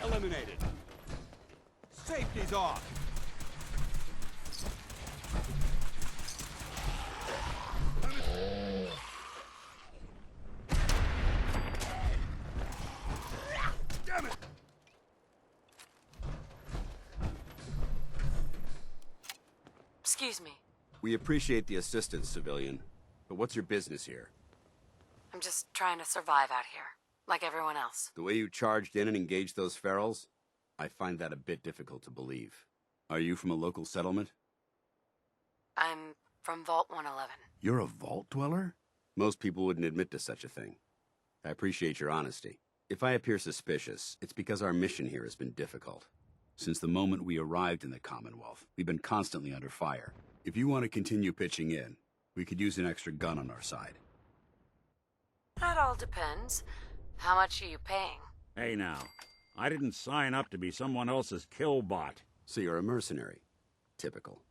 Eliminated. Safety's off. Damn it! Excuse me. We appreciate the assistance, civilian. But what's your business here? I'm just trying to survive out here, like everyone else. The way you charged in and engaged those ferals? I find that a bit difficult to believe. Are you from a local settlement? I'm from Vault 111. You're a vault dweller? Most people wouldn't admit to such a thing. I appreciate your honesty. If I appear suspicious, it's because our mission here has been difficult. Since the moment we arrived in the Commonwealth, we've been constantly under fire. If you want to continue pitching in, we could use an extra gun on our side. That all depends. How much are you paying? Hey now, I didn't sign up to be someone else's kill bot. So you're a mercenary. Typical.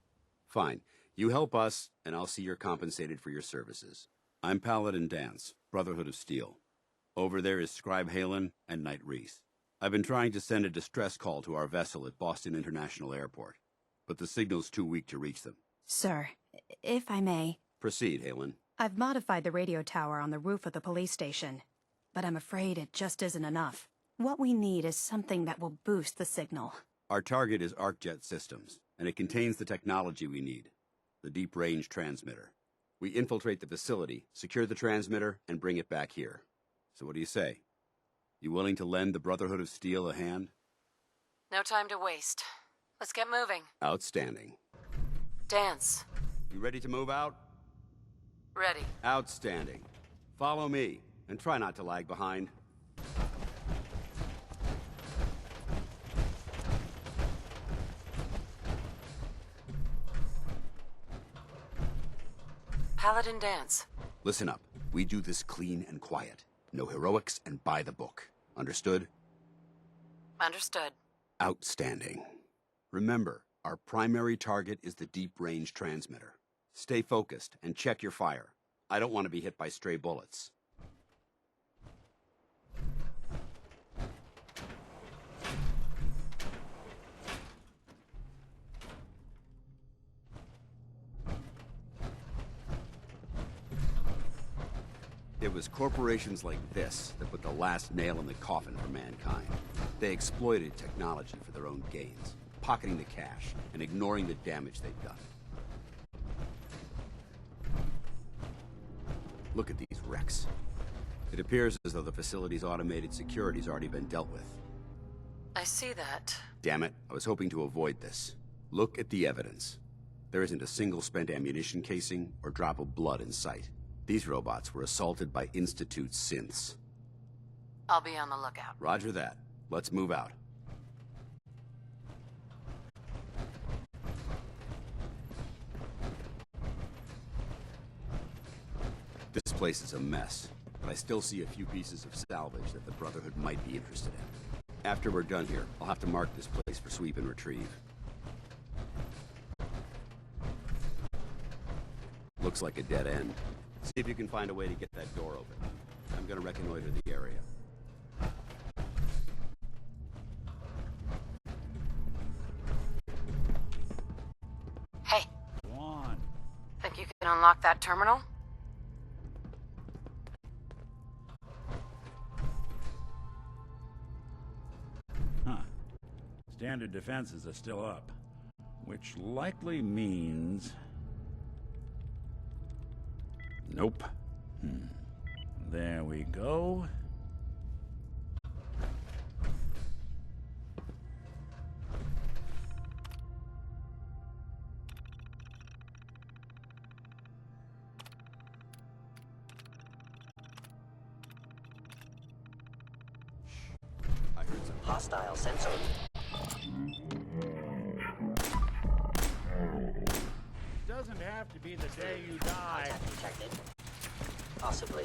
Fine. You help us, and I'll see you're compensated for your services. I'm Paladin Dance, Brotherhood of Steel. Over there is Scribe Halen and Knight Reese. I've been trying to send a distress call to our vessel at Boston International Airport, but the signal's too weak to reach them. Sir, if I may... Proceed, Halen. I've modified the radio tower on the roof of the police station, but I'm afraid it just isn't enough. What we need is something that will boost the signal. Our target is ArcJet Systems, and it contains the technology we need, the deep-range transmitter. We infiltrate the facility, secure the transmitter, and bring it back here. So what do you say? You willing to lend the Brotherhood of Steel a hand? No time to waste. Let's get moving. Outstanding. Dance. You ready to move out? Ready. Outstanding. Follow me, and try not to lag behind. Paladin Dance. Listen up. We do this clean and quiet. No heroics and by the book. Understood? Understood. Outstanding. Remember, our primary target is the deep-range transmitter. Stay focused and check your fire. I don't want to be hit by stray bullets. It was corporations like this that put the last nail in the coffin for mankind. They exploited technology for their own gains, pocketing the cash and ignoring the damage they've done. Look at these wrecks. It appears as though the facility's automated security's already been dealt with. I see that. Damn it, I was hoping to avoid this. Look at the evidence. There isn't a single spent ammunition casing or drop of blood in sight. These robots were assaulted by Institute synths. I'll be on the lookout. Roger that. Let's move out. This place is a mess, but I still see a few pieces of salvage that the Brotherhood might be interested in. After we're done here, I'll have to mark this place for sweep and retrieve. Looks like a dead end. See if you can find a way to get that door open. I'm gonna reconnoiter the area. Hey. Go on. Think you can unlock that terminal? Huh. Standard defenses are still up, which likely means... Nope. There we go. I heard some Hostile sensor. Doesn't have to be the day you die. Contact detected. Possibly.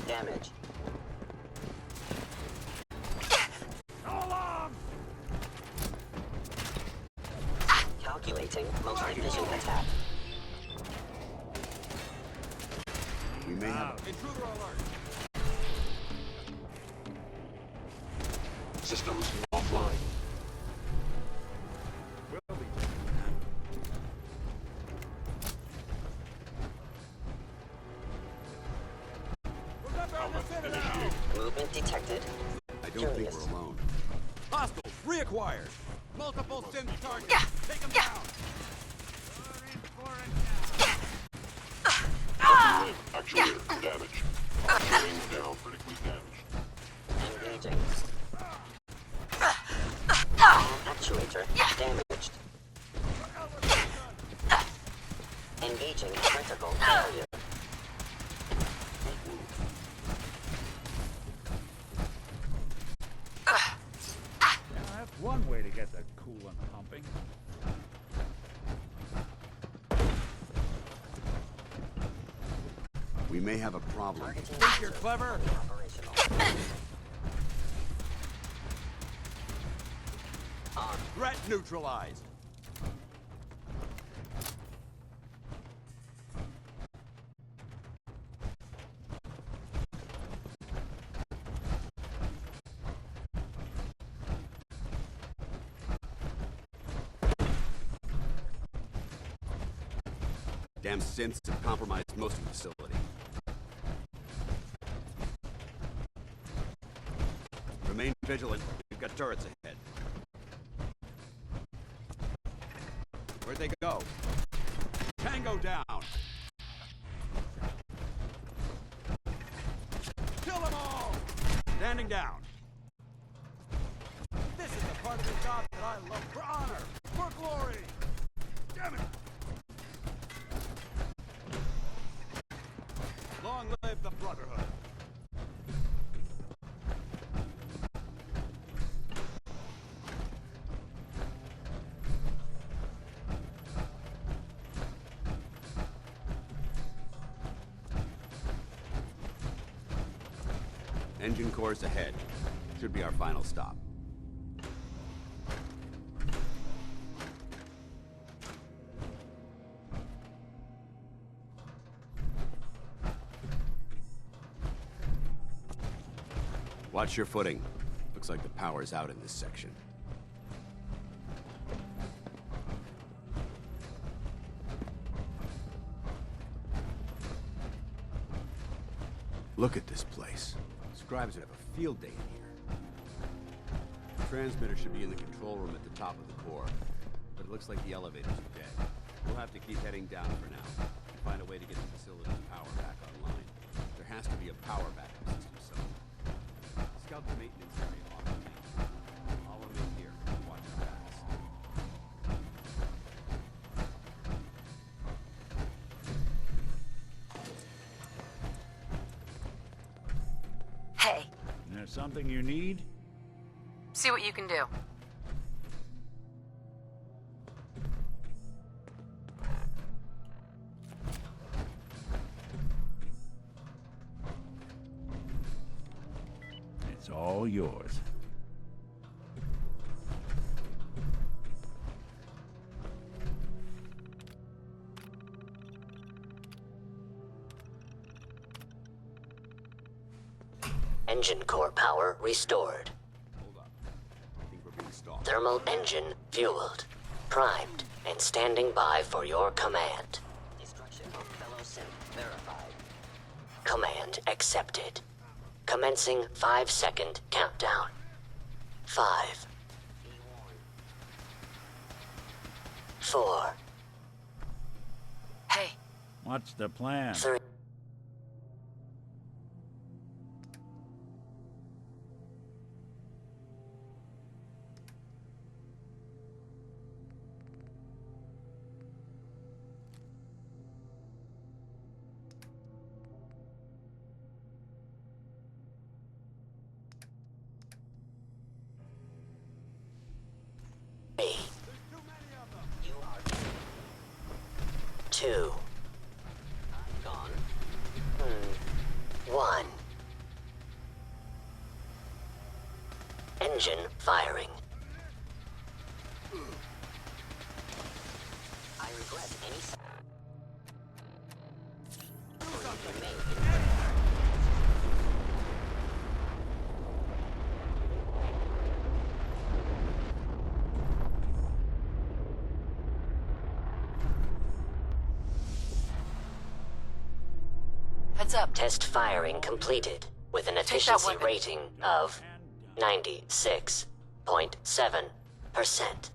damage. Calculating multi-vision attack. We may have Intruder alert. Systems offline. Movement detected. I don't think we're alone. Hostiles reacquired. Multiple synth targets. Take them down. Actuator damage. Ring down critically damaged. Engaging. Actuator damaged. Engaging critical failure. That's one way to get the coolant pumping. We may have a problem. Think you're clever? Operational. Threat neutralized. Damn synths have compromised most of the facility. Remain vigilant. We've got turrets ahead. Where'd they go? Tango down. Kill them all. Standing down. This is the part of the job that I love. For honor. For glory. Damn it. Long live the Brotherhood. Engine course ahead. Should be our final stop. Watch your footing. Looks like the power's out in this section. Look at this place. Scribes would have a field day in here. The transmitter should be in the control room at the top of the core, but it looks like the elevators are dead. We'll have to keep heading down for now and find a way to get the facility's power back online. There has to be a power backup system somewhere. Scout the maintenance area off the main. I'll remain here and watch your backs. Hey, There's something you need? see what you can do. It's all yours. Engine core power restored. Hold up. I think we're being stalked. Thermal engine fueled, primed, and standing by for your command. Destruction of fellow synth verified. Command accepted. Commencing 5-second countdown. 5. 4. Hey, What's the plan? 3. You are 2. Gone. 1. Engine firing. I regret any Heads up. Test firing completed with an efficiency weapon. rating of 96.7%.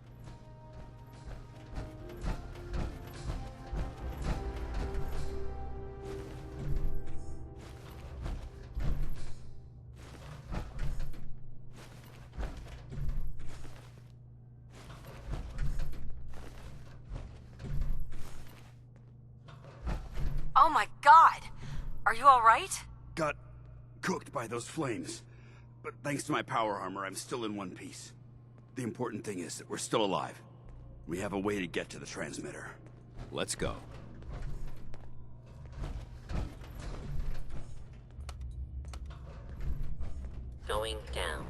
Oh my god! Are you alright? Got cooked by those flames. But thanks to my power armor, I'm still in one piece. The important thing is that we're still alive. We have a way to get to the transmitter. Let's go. Going down.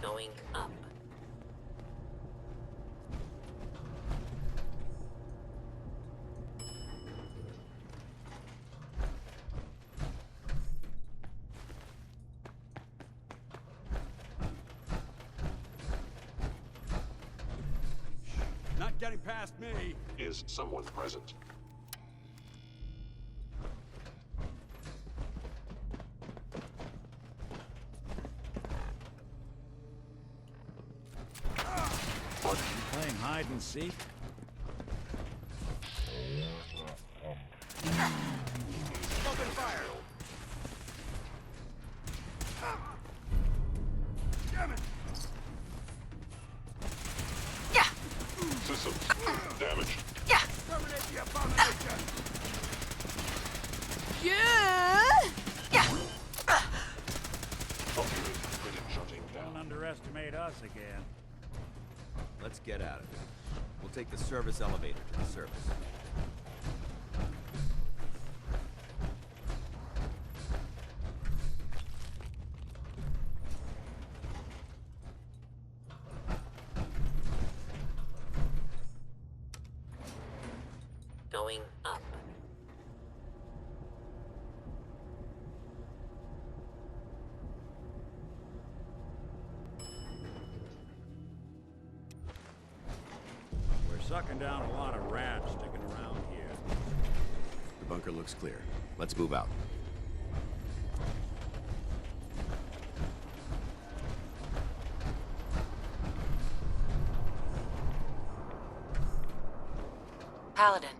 Going up. Not getting past me. Is someone present? You playing hide and seek? Open fire! Damn it! Yeah! Systems damaged. Yeah! Terminate the abomination! Yeah! Yeah! Unit shutting Don't down. underestimate us again. Let's get out of here. We'll take the service elevator to the surface. Going up. We're sucking down a lot of rats sticking around here. The bunker looks clear. Let's move out. Paladin.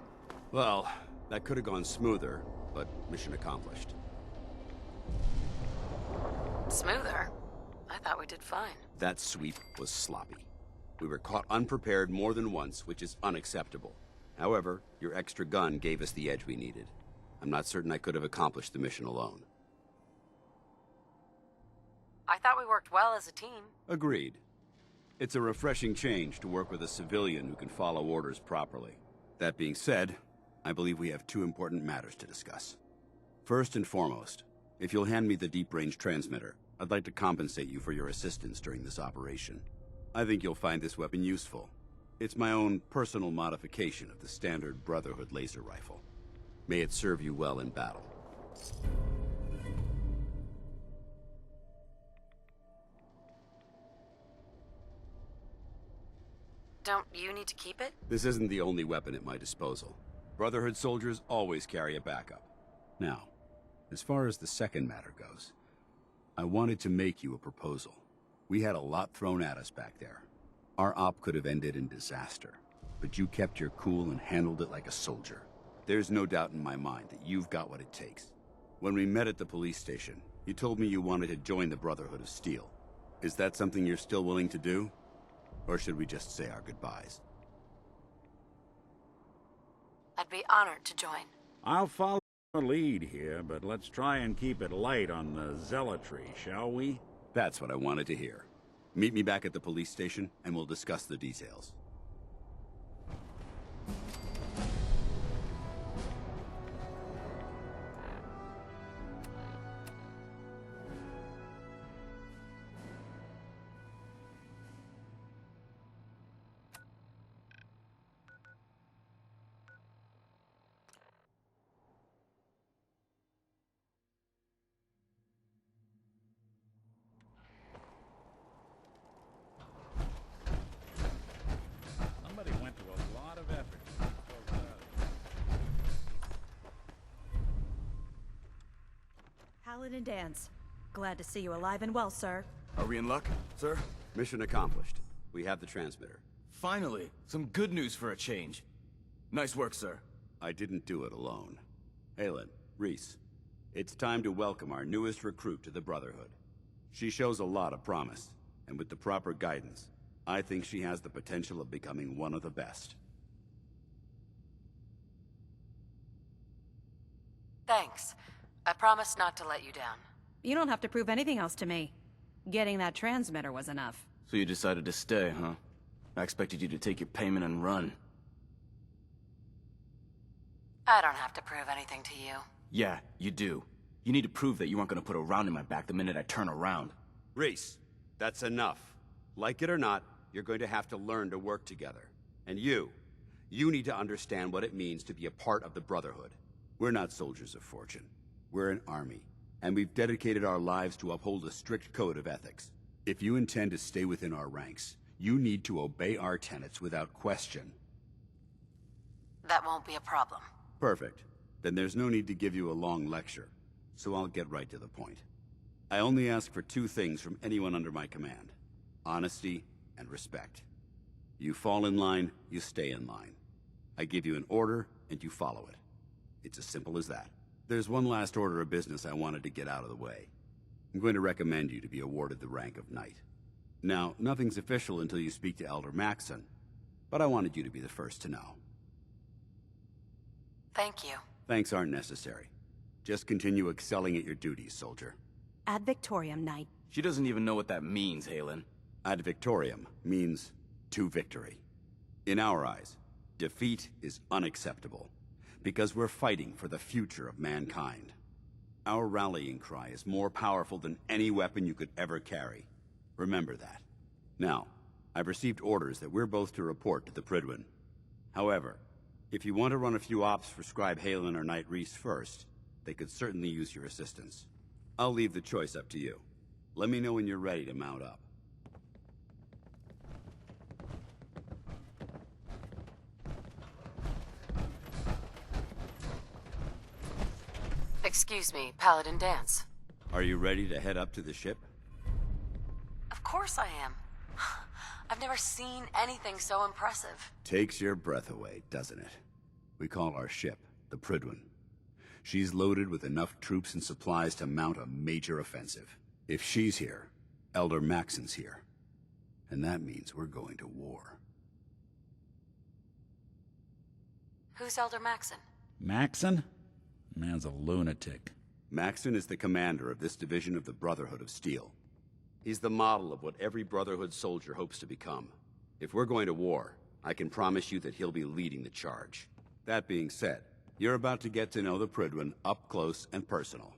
Well, that could have gone smoother, but mission accomplished. Smoother? I thought we did fine. That sweep was sloppy. We were caught unprepared more than once, which is unacceptable. However, your extra gun gave us the edge we needed. I'm not certain I could have accomplished the mission alone. I thought we worked well as a team. Agreed. It's a refreshing change to work with a civilian who can follow orders properly. That being said, I believe we have two important matters to discuss. First and foremost, if you'll hand me the deep-range transmitter, I'd like to compensate you for your assistance during this operation. I think you'll find this weapon useful. It's my own personal modification of the standard Brotherhood laser rifle. May it serve you well in battle. Don't you need to keep it? This isn't the only weapon at my disposal. Brotherhood soldiers always carry a backup. Now, as far as the second matter goes, I wanted to make you a proposal. We had a lot thrown at us back there. Our op could have ended in disaster, but you kept your cool and handled it like a soldier. There's no doubt in my mind that you've got what it takes. When we met at the police station, you told me you wanted to join the Brotherhood of Steel. Is that something you're still willing to do? Or should we just say our goodbyes? I'd be honored to join. I'll follow the lead here, but let's try and keep it light on the zealotry, shall we? That's what I wanted to hear. Meet me back at the police station, and we'll discuss the details. Paladin Dance. Glad to see you alive and well, sir. Are we in luck, sir? Mission accomplished. We have the transmitter. Finally, some good news for a change. Nice work, sir. I didn't do it alone. Halen, Reese, it's time to welcome our newest recruit to the Brotherhood. She shows a lot of promise, and with the proper guidance, I think she has the potential of becoming one of the best. Thanks. I promise not to let you down. You don't have to prove anything else to me. Getting that transmitter was enough. So you decided to stay, huh? I expected you to take your payment and run. I don't have to prove anything to you. Yeah, you do. You need to prove that you aren't gonna put a round in my back the minute I turn around. Reese, that's enough. Like it or not, you're going to have to learn to work together. And you need to understand what it means to be a part of the Brotherhood. We're not soldiers of fortune. We're an army, and we've dedicated our lives to uphold a strict code of ethics. If you intend to stay within our ranks, you need to obey our tenets without question. That won't be a problem. Perfect. Then there's no need to give you a long lecture, so I'll get right to the point. I only ask for two things from anyone under my command: honesty and respect. You fall in line, you stay in line. I give you an order, and you follow it. It's as simple as that. There's one last order of business I wanted to get out of the way. I'm going to recommend you to be awarded the rank of Knight. Now, nothing's official until you speak to Elder Maxson, but I wanted you to be the first to know. Thank you. Thanks aren't necessary. Just continue excelling at your duties, soldier. Ad Victoriam, Knight. She doesn't even know what that means, Halen. Ad Victoriam means to victory. In our eyes, defeat is unacceptable, because we're fighting for the future of mankind. Our rallying cry is more powerful than any weapon you could ever carry. Remember that. Now, I've received orders that we're both to report to the Prydwen. However, if you want to run a few ops for Scribe Halen or Knight Reese first, they could certainly use your assistance. I'll leave the choice up to you. Let me know when you're ready to mount up. Excuse me, Paladin Dance. Are you ready to head up to the ship? Of course I am. I've never seen anything so impressive. Takes your breath away, doesn't it? We call our ship the Prydwen. She's loaded with enough troops and supplies to mount a major offensive. If she's here, Elder Maxson's here. And that means we're going to war. Who's Elder Maxson? Maxson? Man's a lunatic. Maxson is the commander of this division of the Brotherhood of Steel. He's the model of what every Brotherhood soldier hopes to become. If we're going to war, I can promise you that he'll be leading the charge. That being said, you're about to get to know the Prydwen up close and personal.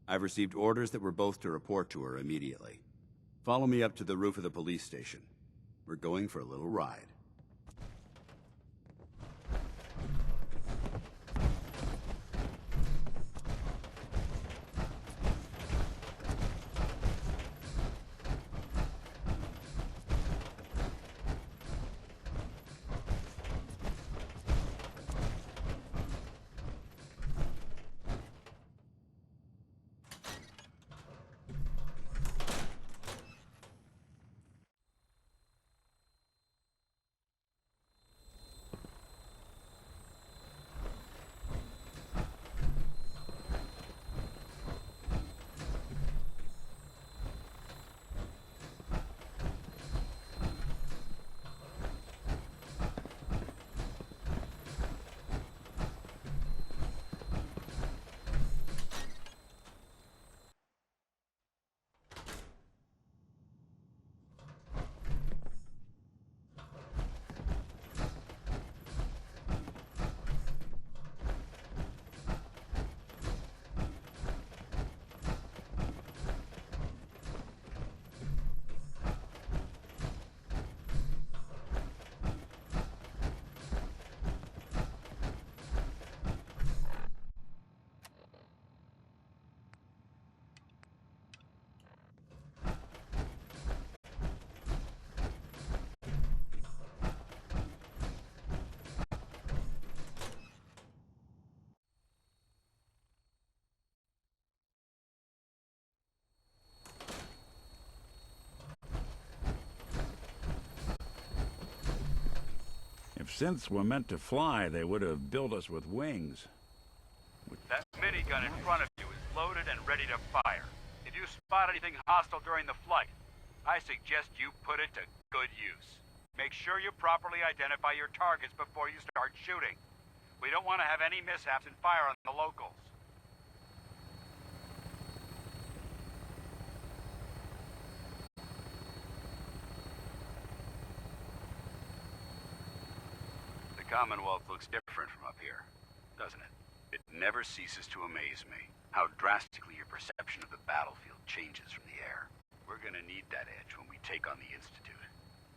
I've received orders that we're both to report to her immediately. Follow me up to the roof of the police station. We're going for a little ride. synths were meant to fly, they would have built us with wings. That minigun in front of you is loaded and ready to fire. If you spot anything hostile during the flight, I suggest you put it to good use. Make sure you properly identify your targets before you start shooting. We don't want to have any mishaps and fire on the locals. The Commonwealth looks different from up here, doesn't it? It never ceases to amaze me how drastically your perception of the battlefield changes from the air. We're gonna need that edge when we take on the Institute.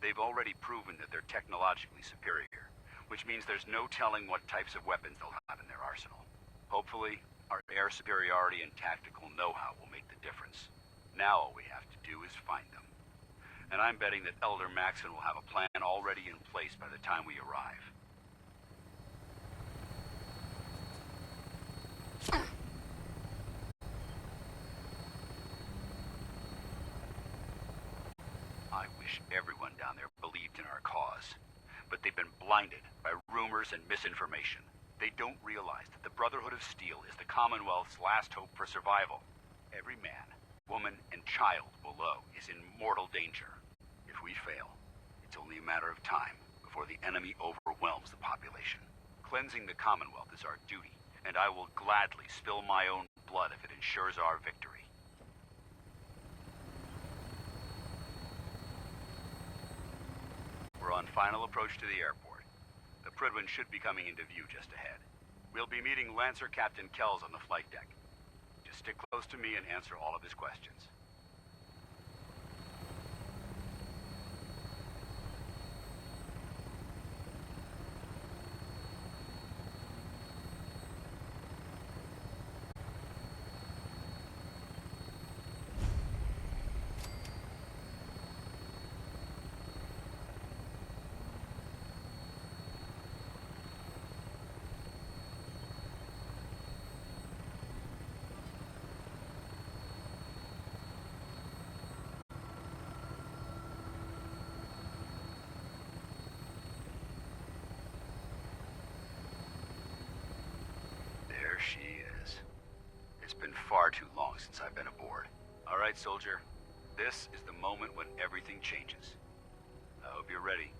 They've already proven that they're technologically superior, which means there's no telling what types of weapons they'll have in their arsenal. Hopefully, our air superiority and tactical know-how will make the difference. Now all we have to do is find them. And I'm betting that Elder Maxon will have a plan already in place by the time we arrive. I wish everyone down there believed in our cause, but they've been blinded by rumors and misinformation. They don't realize that the Brotherhood of Steel is the Commonwealth's last hope for survival. Every man, woman, and child below is in mortal danger. If we fail, it's only a matter of time before the enemy overwhelms the population. Cleansing the Commonwealth is our duty, and I will gladly spill my own blood if it ensures our victory. We're on final approach to the airport. The Prydwen should be coming into view just ahead. We'll be meeting Lancer Captain Kells on the flight deck. Just stick close to me and answer all of his questions. There she is. It's been far too long since I've been aboard. All right, soldier. This is the moment when everything changes. I hope you're ready.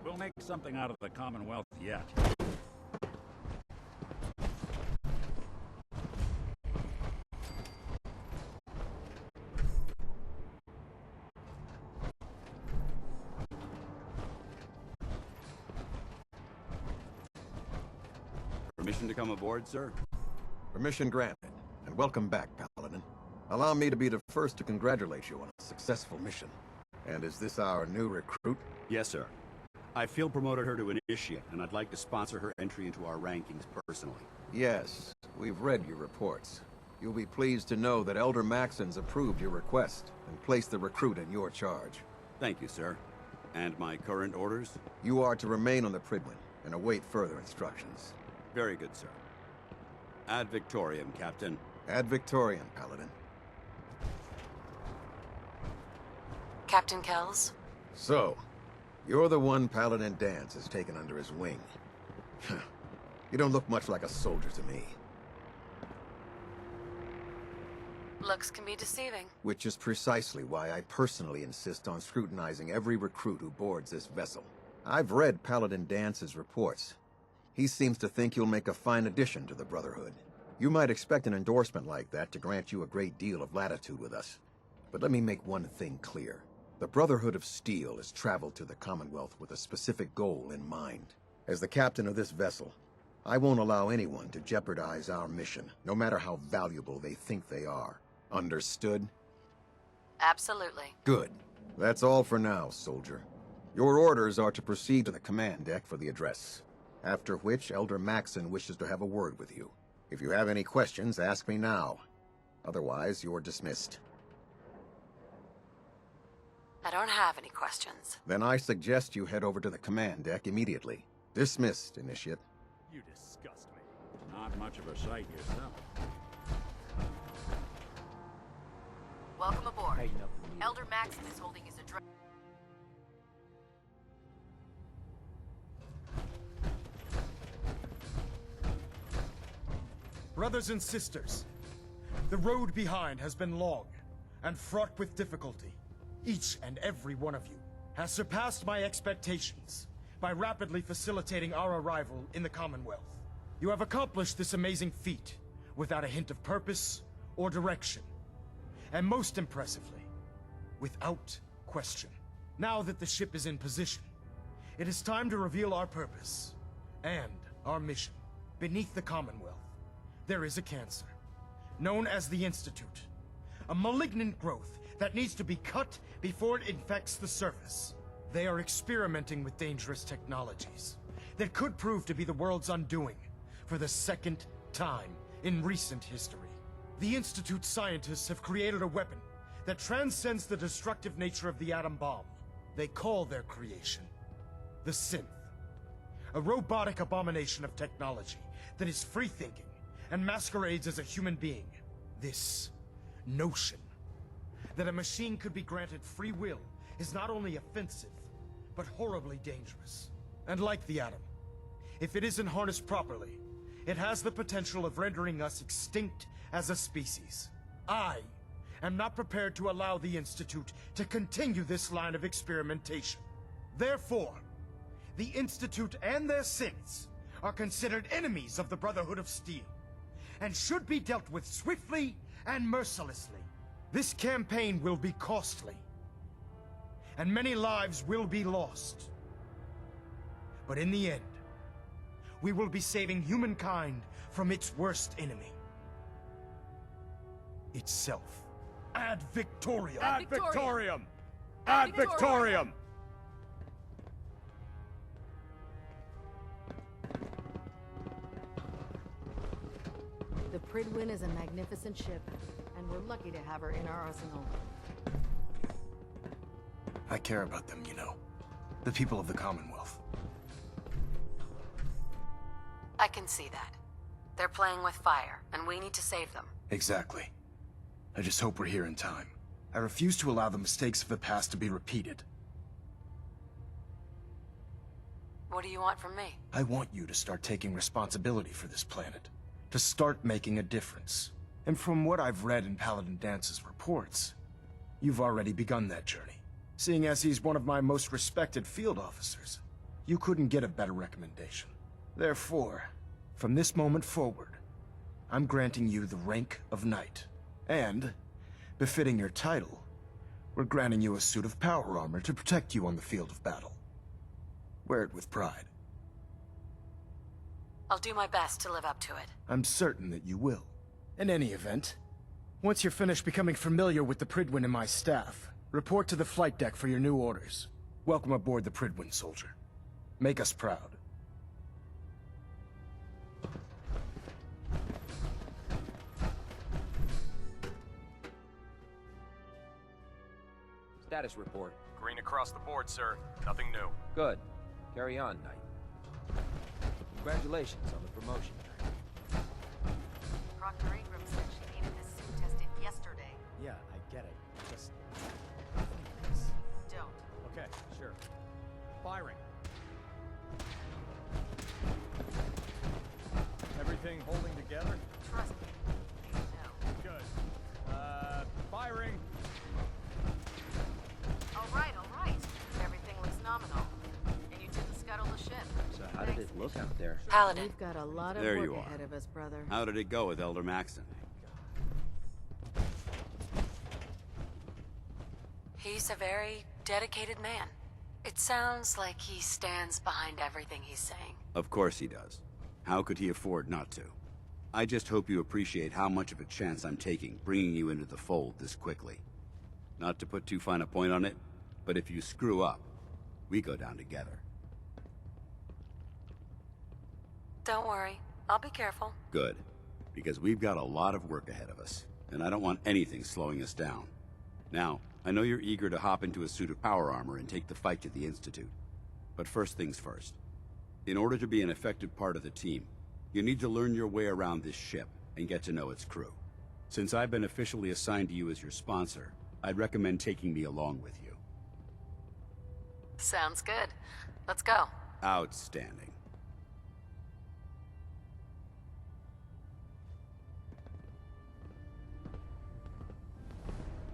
We'll make something out of the Commonwealth yet. Permission to come aboard, sir? Permission granted, and welcome back, Paladin. Allow me to be the first to congratulate you on a successful mission. And is this our new recruit? Yes, sir. I feel promoted her to initiate, and I'd like to sponsor her entry into our rankings personally. Yes, we've read your reports. You'll be pleased to know that Elder Maxon's approved your request and placed the recruit in your charge. Thank you, sir. And my current orders? You are to remain on the Prydwen and await further instructions. Very good, sir. Ad Victoriam, Captain. Ad Victoriam, Paladin. Captain Kells? So, you're the one Paladin Danse has taken under his wing. You don't look much like a soldier to me. Looks can be deceiving. Which is precisely why I personally insist on scrutinizing every recruit who boards this vessel. I've read Paladin Dance's reports. He seems to think you'll make a fine addition to the Brotherhood. You might expect an endorsement like that to grant you a great deal of latitude with us. But let me make one thing clear. The Brotherhood of Steel has traveled to the Commonwealth with a specific goal in mind. As the captain of this vessel, I won't allow anyone to jeopardize our mission, no matter how valuable they think they are. Understood? Absolutely. Good. That's all for now, soldier. Your orders are to proceed to the command deck for the address, after which Elder Maxon wishes to have a word with you. If you have any questions, ask me now. Otherwise, you're dismissed. I don't have any questions. Then I suggest you head over to the command deck immediately. Dismissed, Initiate. You disgust me. Not much of a sight yourself. Welcome aboard. Elder Maxon is holding his address. Brothers and sisters, the road behind has been long and fraught with difficulty. Each and every one of you has surpassed my expectations by rapidly facilitating our arrival in the Commonwealth. You have accomplished this amazing feat without a hint of purpose or direction, and most impressively, without question. Now that the ship is in position, it is time to reveal our purpose and our mission. Beneath the Commonwealth, there is a cancer, known as the Institute. A malignant growth that needs to be cut before it infects the surface. They are experimenting with dangerous technologies that could prove to be the world's undoing for the second time in recent history. The Institute's scientists have created a weapon that transcends the destructive nature of the atom bomb. They call their creation the Synth, a robotic abomination of technology that is free-thinking and masquerades as a human being. This notion that a machine could be granted free will is not only offensive, but horribly dangerous. And like the atom, if it isn't harnessed properly, it has the potential of rendering us extinct as a species. I am not prepared to allow the Institute to continue this line of experimentation. Therefore, the Institute and their synths are considered enemies of the Brotherhood of Steel, and should be dealt with swiftly and mercilessly. This campaign will be costly, and many lives will be lost. But in the end, we will be saving humankind from its worst enemy. Itself. Ad Victoriam! Ad Victoriam! Ad Victoriam! The Prydwen is a magnificent ship, and we're lucky to have her in our arsenal. I care about them, you know. The people of the Commonwealth. I can see that. They're playing with fire, and we need to save them. Exactly. I just hope we're here in time. I refuse to allow the mistakes of the past to be repeated. What do you want from me? I want you to start taking responsibility for this planet. To start making a difference. And from what I've read in Paladin Dance's reports, you've already begun that journey. Seeing as he's one of my most respected field officers, you couldn't get a better recommendation. Therefore, from this moment forward, I'm granting you the rank of Knight. And, befitting your title, we're granting you a suit of power armor to protect you on the field of battle. Wear it with pride. I'll do my best to live up to it. I'm certain that you will. In any event, once you're finished becoming familiar with the Prydwen and my staff, report to the flight deck for your new orders. Welcome aboard the Prydwen, soldier. Make us proud. Status report. Green across the board, sir. Nothing new. Good. Carry on, Knight. Congratulations on the promotion. Proctor Ingram said she needed this suit tested yesterday. Yeah, I get it. Just... Don't. Okay, sure. Firing. Everything holding together? Trust me. You know. Good. Firing. All right. Everything looks nominal. And you didn't scuttle the ship. So how did it look out there? Paladin. We've got a lot of There work you are. ahead of us, brother. How did it go with Elder Maxon? He's a very dedicated man. It sounds like he stands behind everything he's saying. Of course he does. How could he afford not to? I just hope you appreciate how much of a chance I'm taking, bringing you into the fold this quickly. Not to put too fine a point on it, but if you screw up, We go down together. Don't worry. I'll be careful. Good. Because we've got a lot of work ahead of us, and I don't want anything slowing us down. Now, I know you're eager to hop into a suit of power armor and take the fight to the Institute. But first things first. In order to be an effective part of the team, you need to learn your way around this ship and get to know its crew. Since I've been officially assigned to you as your sponsor, I'd recommend taking me along with you. Sounds good. Let's go. Outstanding.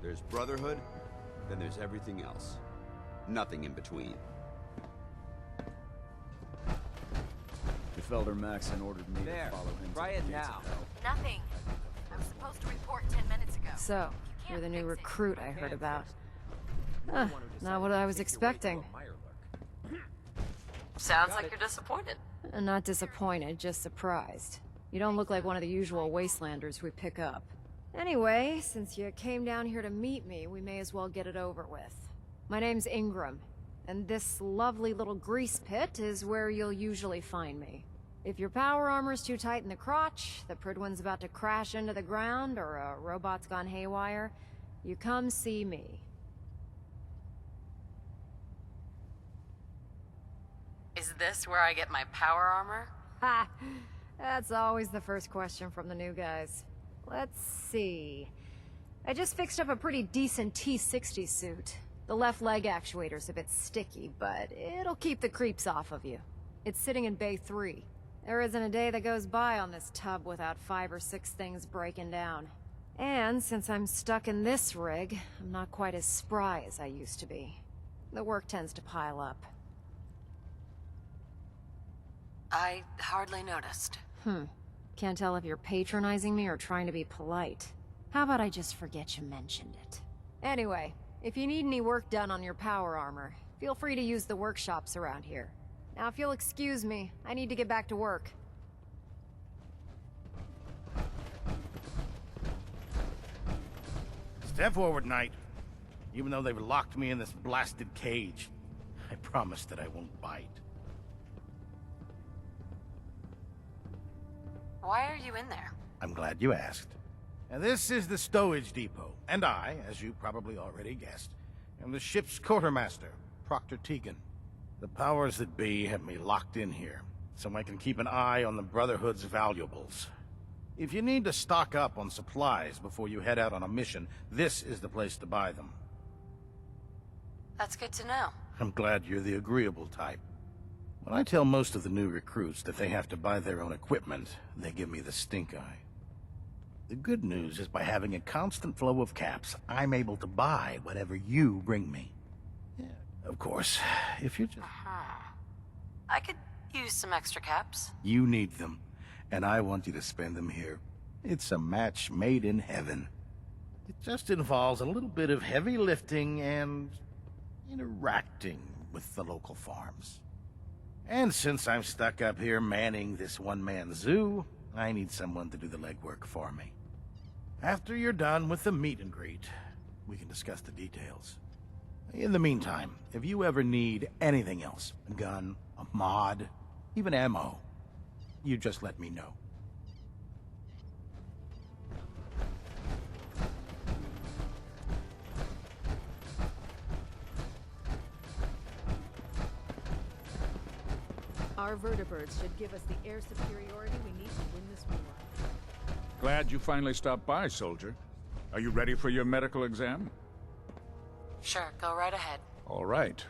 There's Brotherhood, then there's everything else. Nothing in between. Felder Maxon ordered me to follow him. Try it now. Nothing. I was supposed to report 10 minutes ago. So, you're the new recruit I heard about. Not what I was expecting. Sounds like you're disappointed. Not disappointed, just surprised. You don't look like one of the usual wastelanders we pick up. Anyway, since you came down here to meet me, we may as well get it over with. My name's Ingram, and this lovely little grease pit is where you'll usually find me. If your power armor's too tight in the crotch, the Prydwen's about to crash into the ground, or a robot's gone haywire, you come see me. Is this where I get my power armor? Ha! That's always the first question from the new guys. Let's see. I just fixed up a pretty decent T-60 suit. The left leg actuator's a bit sticky, but it'll keep the creeps off of you. It's sitting in Bay 3. There isn't a day that goes by on this tub without 5 or 6 things breaking down. And since I'm stuck in this rig, I'm not quite as spry as I used to be. The work tends to pile up. I hardly noticed. Can't tell if you're patronizing me or trying to be polite. How about I just forget you mentioned it? Anyway, if you need any work done on your power armor, feel free to use the workshops around here. Now, if you'll excuse me, I need to get back to work. Step forward, Knight. Even though they've locked me in this blasted cage, I promise that I won't bite. Why are you in there? I'm glad you asked. Now, this is the stowage depot, and I, as you probably already guessed, am the ship's quartermaster, Proctor Tegan. The powers that be have me locked in here, so I can keep an eye on the Brotherhood's valuables. If you need to stock up on supplies before you head out on a mission, this is the place to buy them. That's good to know. I'm glad you're the agreeable type. When I tell most of the new recruits that they have to buy their own equipment, they give me the stink eye. The good news is by having a constant flow of caps, I'm able to buy whatever you bring me. Yeah, of course, if you're just... I could use some extra caps. You need them, and I want you to spend them here. It's a match made in heaven. It just involves a little bit of heavy lifting and interacting with the local farms. And since I'm stuck up here manning this one-man zoo, I need someone to do the legwork for me. After you're done with the meet and greet, we can discuss the details. In the meantime, if you ever need anything else, a gun, a mod, even ammo, you just let me know. Our vertibirds should give us the air superiority we need to win this war. Glad you finally stopped by, soldier. Are you ready for your medical exam? Sure, go right ahead. All right.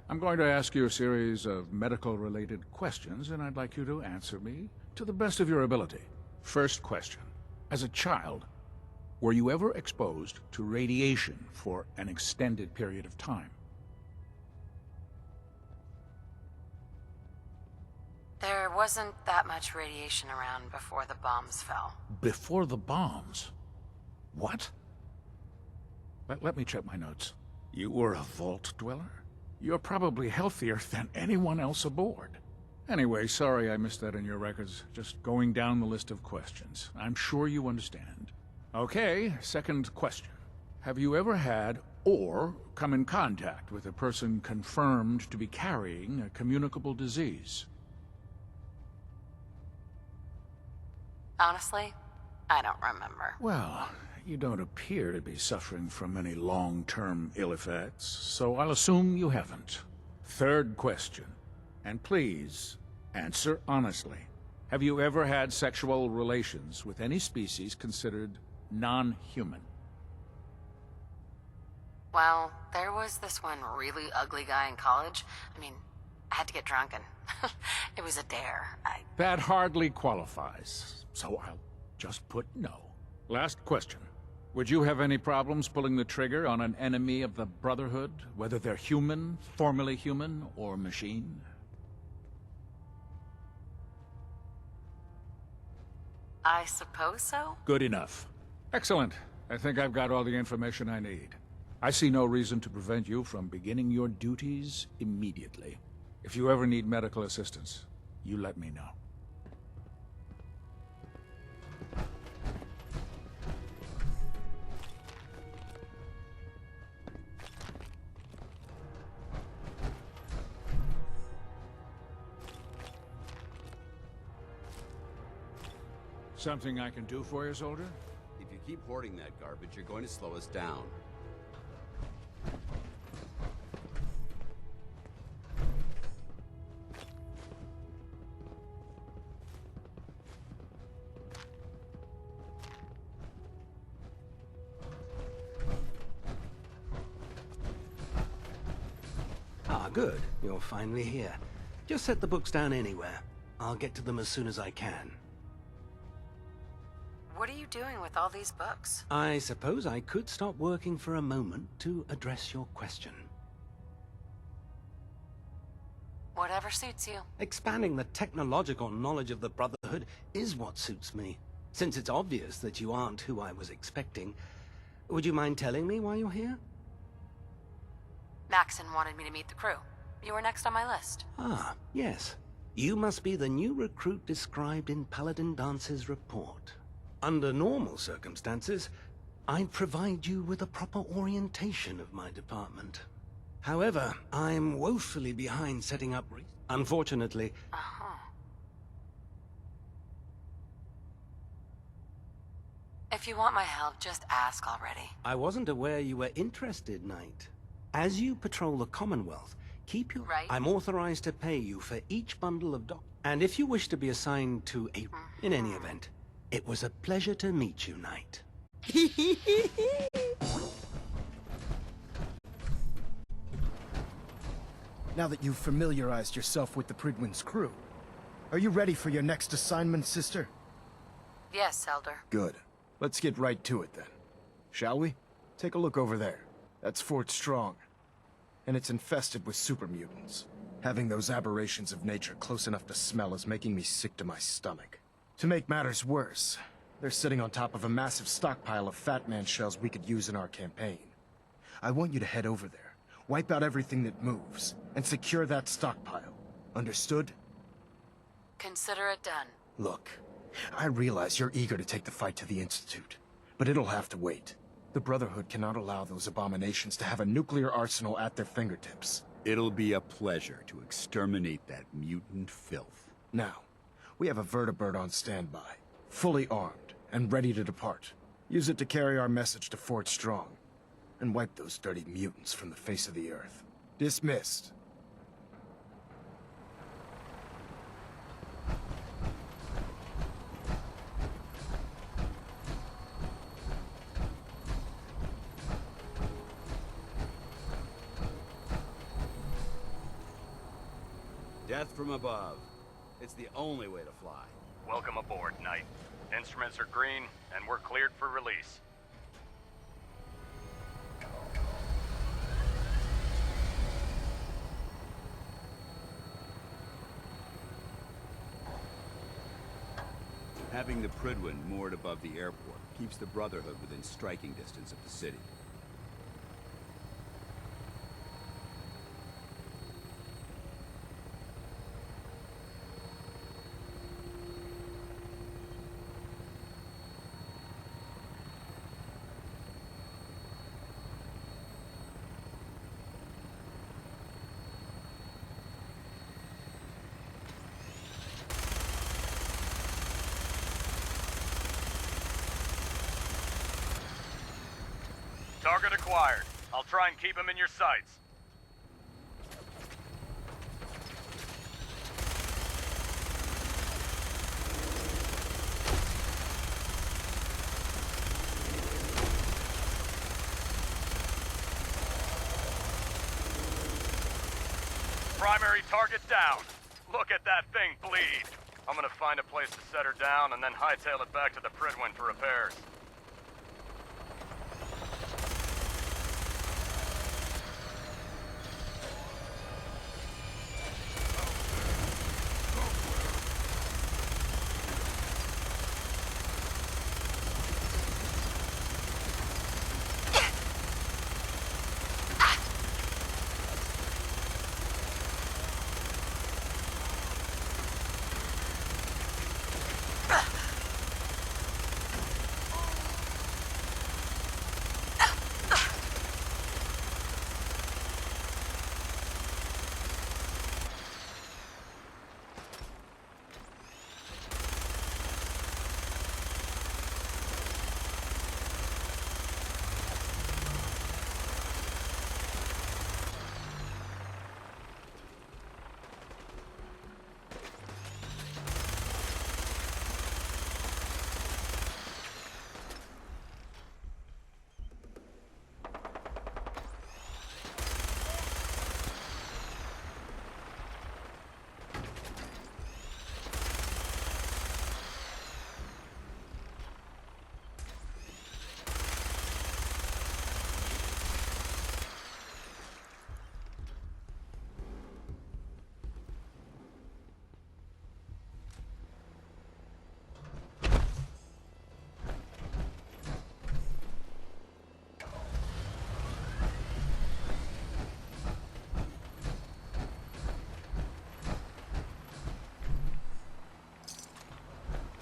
I'm going to ask you a series of medical-related questions, and I'd like you to answer me to the best of your ability. First question. As a child, were you ever exposed to radiation for an extended period of time? There wasn't that much radiation around before the bombs fell. Before the bombs? What? Let me check my notes. You were a vault dweller? You're probably healthier than anyone else aboard. Anyway, sorry I missed that in your records. Just going down the list of questions. I'm sure you understand. Okay, second question. Have you ever had or come in contact with a person confirmed to be carrying a communicable disease. Honestly, I don't remember. Well, you don't appear to be suffering from any long-term ill effects, so I'll assume you haven't. Third question, and please, answer honestly. Have you ever had sexual relations with any species considered non-human? Well, there was this one really ugly guy in college. I mean, I had to get drunk and it was a dare. That hardly qualifies, so I'll just put no. Last question. Would you have any problems pulling the trigger on an enemy of the Brotherhood, whether they're human, formerly human, or machine? I suppose so? Good enough. Excellent. I think I've got all the information I need. I see no reason to prevent you from beginning your duties immediately. If you ever need medical assistance, you let me know. Something I can do for you, soldier? If you keep hoarding that garbage, you're going to slow us down. Ah, good. You're finally here. Just set the books down anywhere. I'll get to them as soon as I can. What are you doing with all these books? I suppose I could stop working for a moment to address your question. Whatever suits you. Expanding the technological knowledge of the Brotherhood is what suits me. Since it's obvious that you aren't who I was expecting, would you mind telling me why you're here? Maxon wanted me to meet the crew. You were next on my list. Ah, yes. You must be the new recruit described in Paladin Dance's report. Under normal circumstances, I'd provide you with a proper orientation of my department. However, I'm woefully behind setting up unfortunately. If you want my help, just ask already. I wasn't aware you were interested, Knight. As you patrol the Commonwealth, keep your... Right. I'm authorized to pay you for each bundle of and if you wish to be assigned to a... In any event, it was a pleasure to meet you, Knight. Now that you've familiarized yourself with the Prydwen's crew, are you ready for your next assignment, sister? Yes, Elder. Good. Let's get right to it then. Shall we? Take a look over there. That's Fort Strong. And it's infested with supermutants. Having those aberrations of nature close enough to smell is making me sick to my stomach. To make matters worse, they're sitting on top of a massive stockpile of Fat Man shells we could use in our campaign. I want you to head over there, wipe out everything that moves, and secure that stockpile. Understood? Consider it done. Look, I realize you're eager to take the fight to the Institute, but it'll have to wait. The Brotherhood cannot allow those abominations to have a nuclear arsenal at their fingertips. It'll be a pleasure to exterminate that mutant filth. Now, we have a vertibird on standby, fully armed, and ready to depart. Use it to carry our message to Fort Strong, and wipe those dirty mutants from the face of the earth. Dismissed. Death from above. It's the only way to fly. Welcome aboard, Knight. Instruments are green, and we're cleared for release. Having the Prydwen moored above the airport keeps the Brotherhood within striking distance of the city. Target acquired. I'll try and keep him in your sights. Primary target down. Look at that thing bleed. I'm gonna find a place to set her down and then hightail it back to the Prydwen for repairs.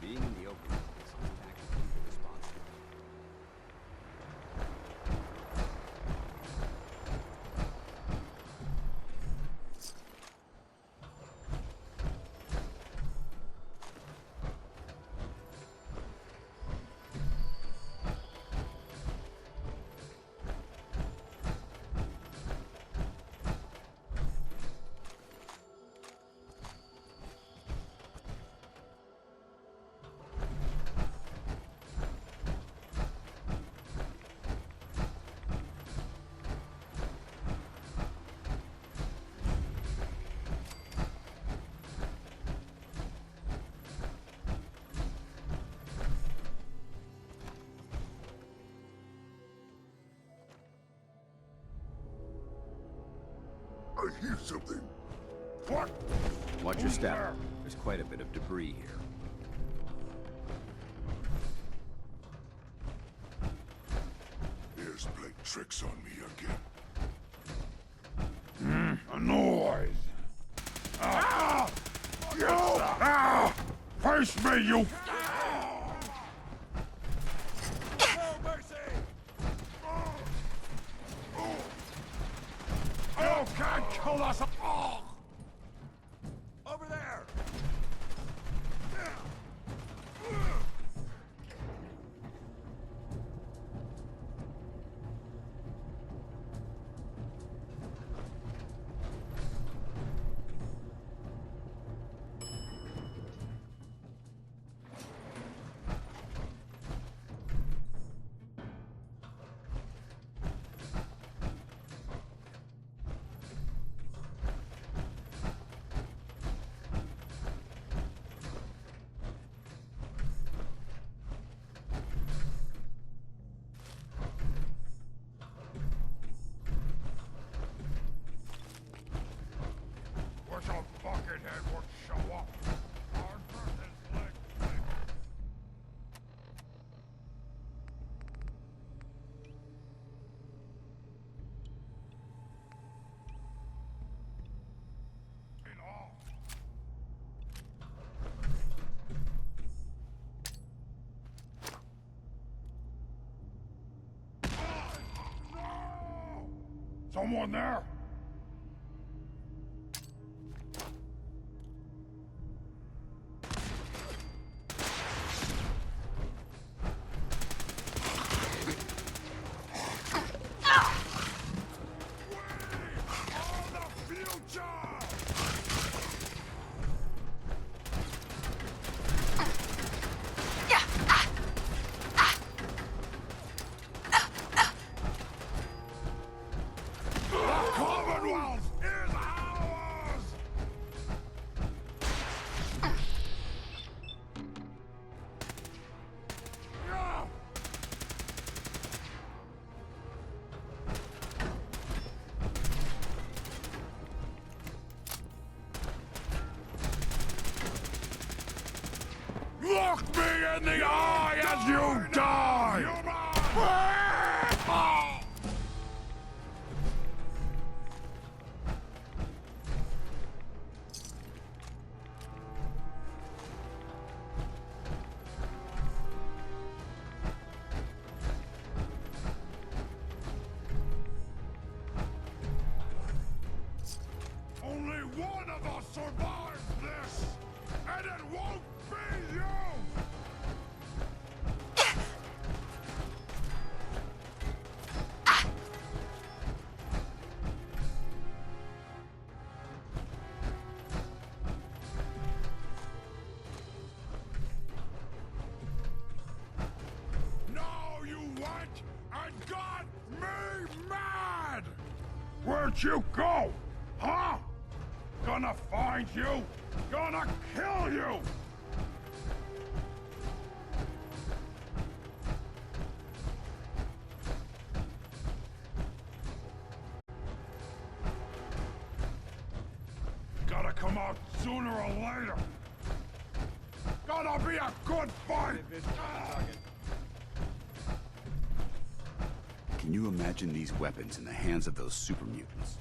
Being in the open makes us tactically irresponsible. I hear something. What? Watch your step. There's quite a bit of debris here. Here's playing tricks on me again. A noise. Ah! You! Ah! Face me, you! No mercy! You can't kill us all! Over there! Wish a buckethead would show up. Hard for his leg. Someone there? in the eye as you die! Only one of us survives this, and it won't be you! No, you went and got me mad! Where'd you go? Huh? Gonna find you! Gonna kill you! Gotta come out sooner or later! Gonna be a good fight! Can you imagine these weapons in the hands of those supermutants?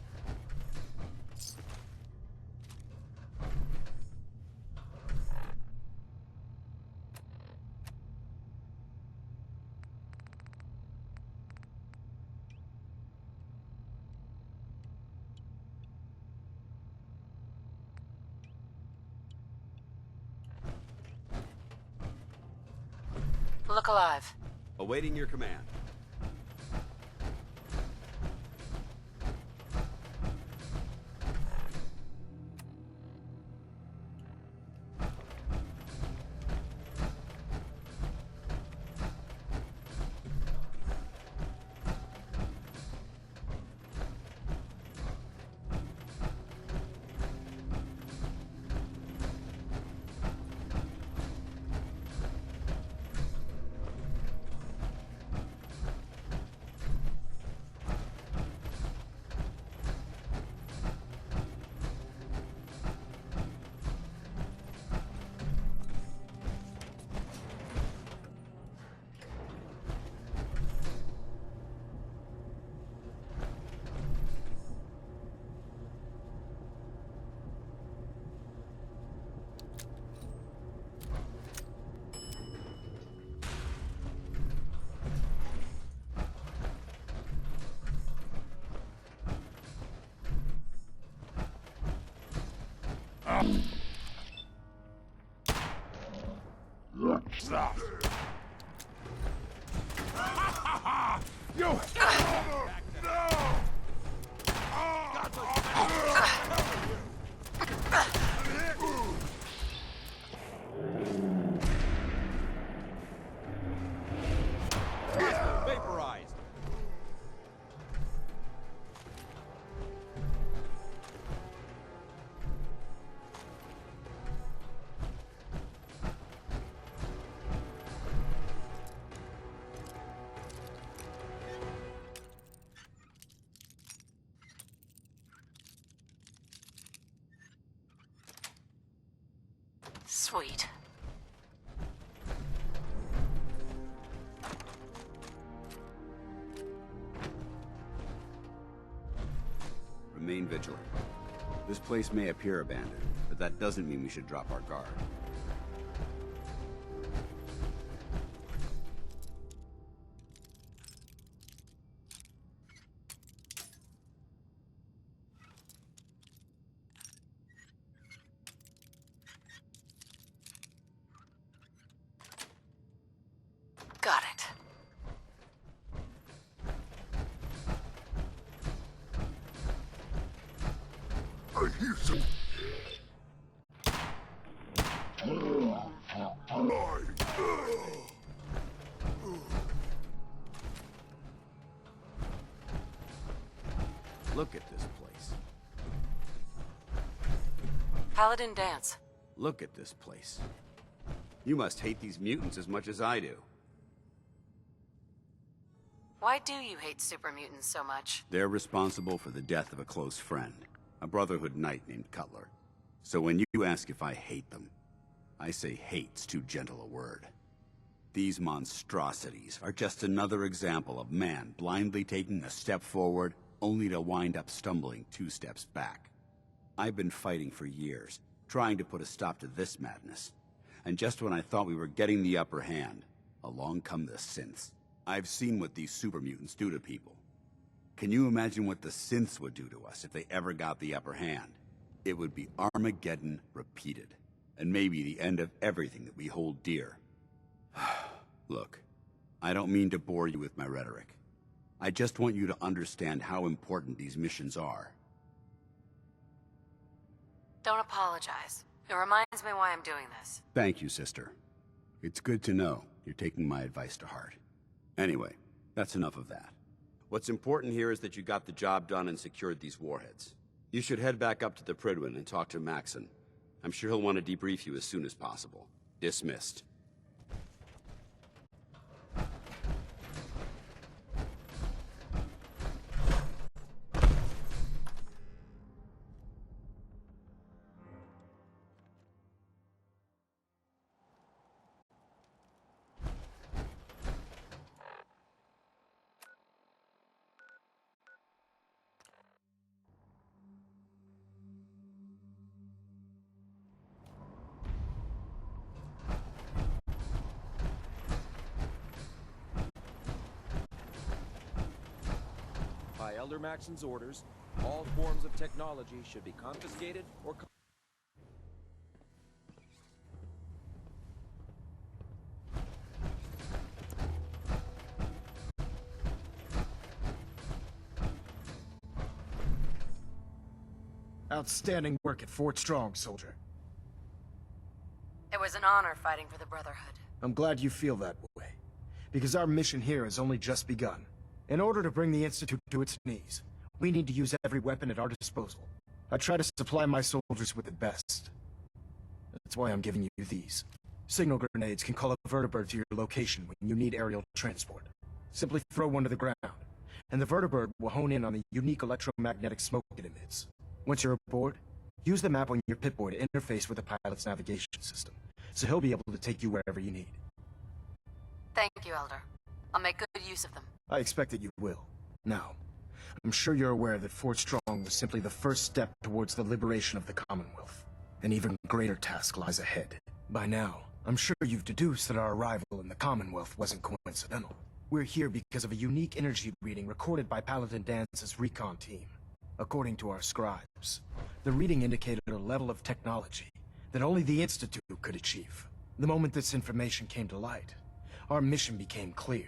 Look alive. Awaiting your command. Stop! You! No! Vaporized. Sweet. Remain vigilant. This place may appear abandoned, but that doesn't mean we should drop our guard. Got it. I hear some... Look at this place. Paladin dance. Look at this place. You must hate these mutants as much as I do. Why do you hate supermutants so much? They're responsible for the death of a close friend, a Brotherhood knight named Cutler. So when you ask if I hate them, I say hate's too gentle a word. These monstrosities are just another example of man blindly taking a step forward, only to wind up stumbling 2 steps back. I've been fighting for years, trying to put a stop to this madness. And just when I thought we were getting the upper hand, along come the synths. I've seen what these supermutants do to people. Can you imagine what the synths would do to us if they ever got the upper hand? It would be Armageddon repeated, and maybe the end of everything that we hold dear. Look, I don't mean to bore you with my rhetoric. I just want you to understand how important these missions are. Don't apologize. It reminds me why I'm doing this. Thank you, sister. It's good to know you're taking my advice to heart. Anyway, that's enough of that. What's important here is that you got the job done and secured these warheads. You should head back up to the Prydwen and talk to Maxon. I'm sure he'll want to debrief you as soon as possible. Dismissed. By Elder Maxon's orders, all forms of technology should be confiscated or... Outstanding work at Fort Strong, soldier. It was an honor fighting for the Brotherhood. I'm glad you feel that way, because our mission here has only just begun. In order to bring the Institute to its knees, we need to use every weapon at our disposal. I try to supply my soldiers with the best. That's why I'm giving you these. Signal grenades can call a vertibird to your location when you need aerial transport. Simply throw one to the ground, and the vertibird will hone in on the unique electromagnetic smoke it emits. Once you're aboard, use the map on your Pip-Boy to interface with the pilot's navigation system, so he'll be able to take you wherever you need. Thank you, Elder. I'll make good use of them. I expect that you will. Now, I'm sure you're aware that Fort Strong was simply the first step towards the liberation of the Commonwealth. An even greater task lies ahead. By now, I'm sure you've deduced that our arrival in the Commonwealth wasn't coincidental. We're here because of a unique energy reading recorded by Paladin Dance's recon team. According to our scribes, the reading indicated a level of technology that only the Institute could achieve. The moment this information came to light, our mission became clear.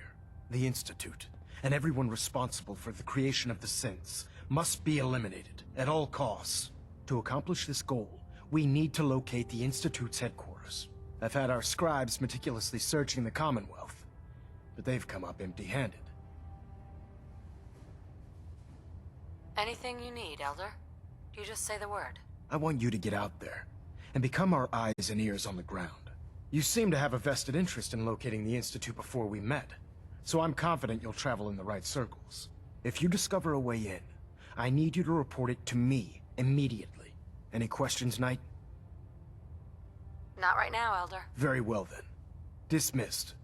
The Institute, and everyone responsible for the creation of the synths, must be eliminated at all costs. To accomplish this goal, we need to locate the Institute's headquarters. I've had our scribes meticulously searching the Commonwealth, but they've come up empty-handed. Anything you need, Elder? You just say the word. I want you to get out there and become our eyes and ears on the ground. You seem to have a vested interest in locating the Institute before we met, so I'm confident you'll travel in the right circles. If you discover a way in, I need you to report it to me immediately. Any questions, Knight? Not right now, Elder. Very well then. Dismissed.